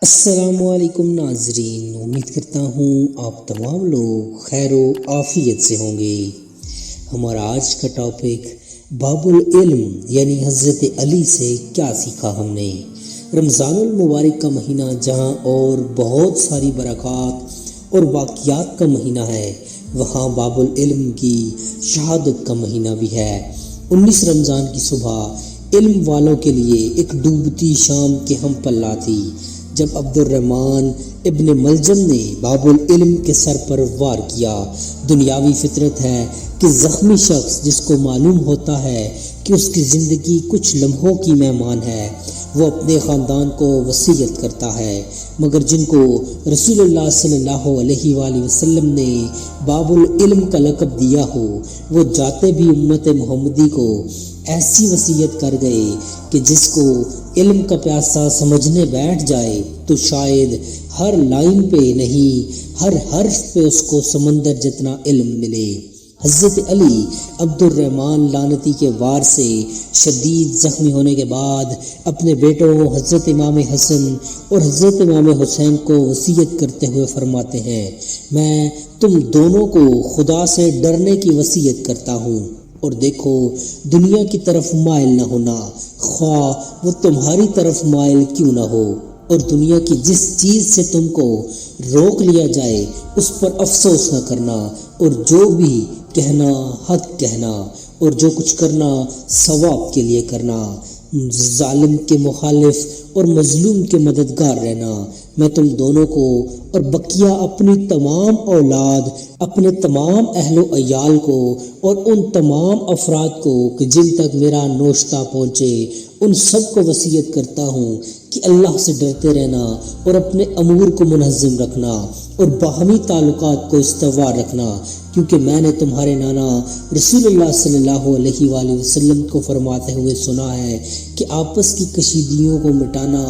السلام علیکم ناظرین، امید کرتا ہوں آپ تمام لوگ خیر و عافیت سے ہوں گے۔ ہمارا آج کا ٹاپک باب العلم یعنی حضرت علی سے کیا سیکھا ہم نے۔ رمضان المبارک کا مہینہ جہاں اور بہت ساری برکات اور واقعات کا مہینہ ہے، وہاں باب العلم کی شہادت کا مہینہ بھی ہے۔ 19 رمضان کی صبح علم والوں کے لیے ایک ڈوبتی شام کے ہم پلہ تھی، جب عبد الرحمن ابن ملجم نے باب العلم کے سر پر وار کیا۔ دنیاوی فطرت ہے کہ زخمی شخص جس کو معلوم ہوتا ہے کہ اس کی زندگی کچھ لمحوں کی مہمان ہے، وہ اپنے خاندان کو وصیت کرتا ہے، مگر جن کو رسول اللہ صلی اللہ علیہ وآلہ وسلم نے باب العلم کا لقب دیا ہو، وہ جاتے بھی امت محمدی کو ایسی وصیت کر گئے کہ جس کو علم کا پیاسا سمجھنے بیٹھ جائے تو شاید ہر لائن پہ نہیں، ہر حرف پہ اس کو سمندر جتنا علم ملے۔ حضرت علی عبد الرحمن لعنتی کے وار سے شدید زخمی ہونے کے بعد اپنے بیٹوں حضرت امام حسن اور حضرت امام حسین کو وصیت کرتے ہوئے فرماتے ہیں، میں تم دونوں کو خدا سے ڈرنے کی وصیت کرتا ہوں، اور دیکھو دنیا کی طرف مائل نہ ہونا، خواہ وہ تمہاری طرف مائل کیوں نہ ہو، اور دنیا کی جس چیز سے تم کو روک لیا جائے اس پر افسوس نہ کرنا، اور جو بھی کہنا حق کہنا، اور جو کچھ کرنا ثواب کے لیے کرنا، ظالم کے مخالف اور مظلوم کے مددگار رہنا۔ میں تم دونوں کو اور بقیہ اپنی تمام اولاد، اپنے تمام اہل و عیال کو اور ان تمام افراد کو کہ جن تک میرا نوشتہ پہنچے، ان سب کو وصیت کرتا ہوں کہ اللہ سے ڈرتے رہنا اور اپنے امور کو منظم رکھنا اور باہمی تعلقات کو استوار رکھنا، کیونکہ میں نے تمہارے نانا رسول اللہ صلی اللہ علیہ وآلہ وسلم کو فرماتے ہوئے سنا ہے کہ آپس کی کشیدگیوں کو مٹانا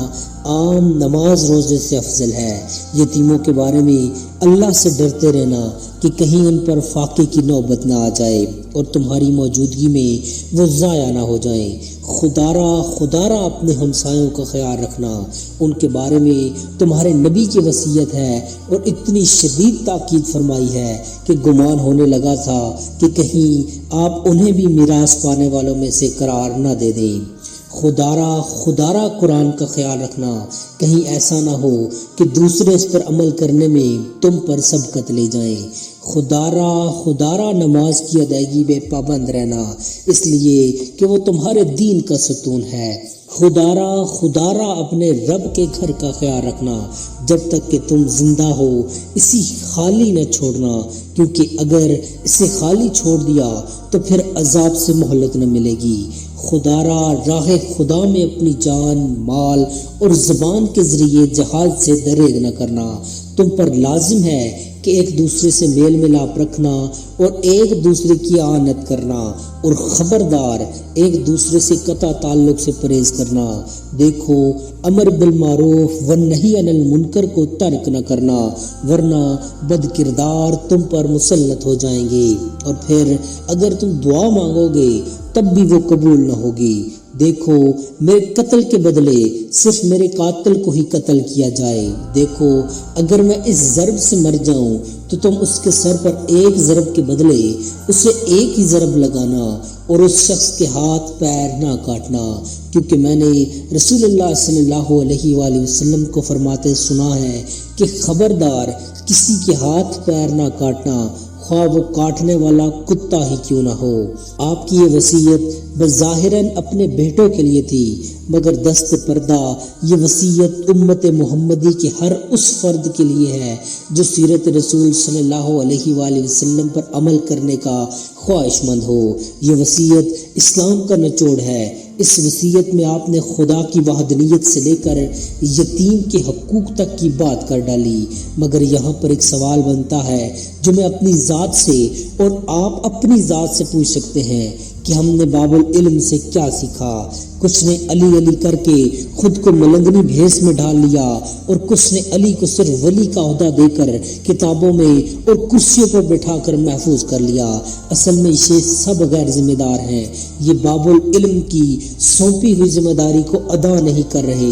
عام نماز روزے سے افضل ہے۔ یتیموں کے بارے میں اللہ سے ڈرتے رہنا کہ کہیں ان پر فاقے کی نوبت نہ آ جائے اور تمہاری موجودگی میں وہ ضائع نہ ہو جائیں۔ خدارا اپنے ہمسایوں کا خیال رکھنا، ان کے بارے میں تمہارے نبی کی وصیت ہے، اور اتنی شدید تاکید فرمائی ہے کہ گمان ہونے لگا تھا کہ کہیں آپ انہیں بھی میراث پانے والوں میں سے قرار نہ دے دیں۔ خدارا قرآن کا خیال رکھنا، کہیں ایسا نہ ہو کہ دوسرے اس پر عمل کرنے میں تم پر سبقت لے جائیں۔ خدارا نماز کی ادائیگی میں پابند رہنا، اس لیے کہ وہ تمہارے دین کا ستون ہے۔ خدارا اپنے رب کے گھر کا خیال رکھنا، جب تک کہ تم زندہ ہو اسی خالی نہ چھوڑنا، کیونکہ اگر اسے خالی چھوڑ دیا تو پھر عذاب سے مہلت نہ ملے گی۔ راہ خدا میں اپنی جان، مال اور زبان کے ذریعے جہاد سے دریغ نہ کرنا۔ تم پر لازم ہے کہ ایک دوسرے سے میل ملاپ رکھنا اور ایک دوسرے کی اعانت کرنا، اور خبردار ایک دوسرے سے قطع تعلق سے پرہیز کرنا۔ دیکھو امر بالمعروف والنہی عن المنکر کو ترک نہ کرنا، ورنہ بد کردار تم پر مسلط ہو جائیں گے، اور پھر اگر تم دعا مانگو گے تب بھی وہ قبول نہ ہوگی۔ دیکھو میرے قتل کے بدلے صرف میرے قاتل کو ہی قتل کیا جائے۔ دیکھو اگر میں اس ضرب سے مر جاؤں تو تم اس کے سر پر ایک ضرب کے بدلے اسے ایک ہی ضرب لگانا، اور اس شخص کے ہاتھ پیر نہ کاٹنا، کیونکہ میں نے رسول اللہ صلی اللہ علیہ وآلہ وسلم کو فرماتے سنا ہے کہ خبردار کسی کے ہاتھ پیر نہ کاٹنا، خواہ وہ کاٹنے والا کتا ہی کیوں نہ ہو۔ آپ کی یہ وصیت بظاہراً اپنے بیٹوں کے لیے تھی، مگر دست پردہ یہ وصیت امت محمدی کے ہر اس فرد کے لیے ہے جو سیرت رسول صلی اللہ علیہ وآلہ وسلم پر عمل کرنے کا خواہش مند ہو۔ یہ وصیت اسلام کا نچوڑ ہے۔ اس وصیت میں آپ نے خدا کی وحدانیت سے لے کر یتیم کے حقوق تک کی بات کر ڈالی، مگر یہاں پر ایک سوال بنتا ہے جو میں اپنی ذات سے اور آپ اپنی ذات سے پوچھ سکتے ہیں کہ ہم نے باب العلم سے کیا سیکھا۔ کچھ نے علی علی کر کے خود کو ملنگنی بھیس میں ڈال لیا، اور کچھ نے علی کو صرف ولی کا عہدہ دے کر کتابوں میں اور کرسیوں پر بٹھا کر محفوظ کر لیا۔ اصل میں یہ سب غیر ذمہ دار ہیں، یہ باب العلم کی سونپی ہوئی ذمہ داری کو ادا نہیں کر رہے۔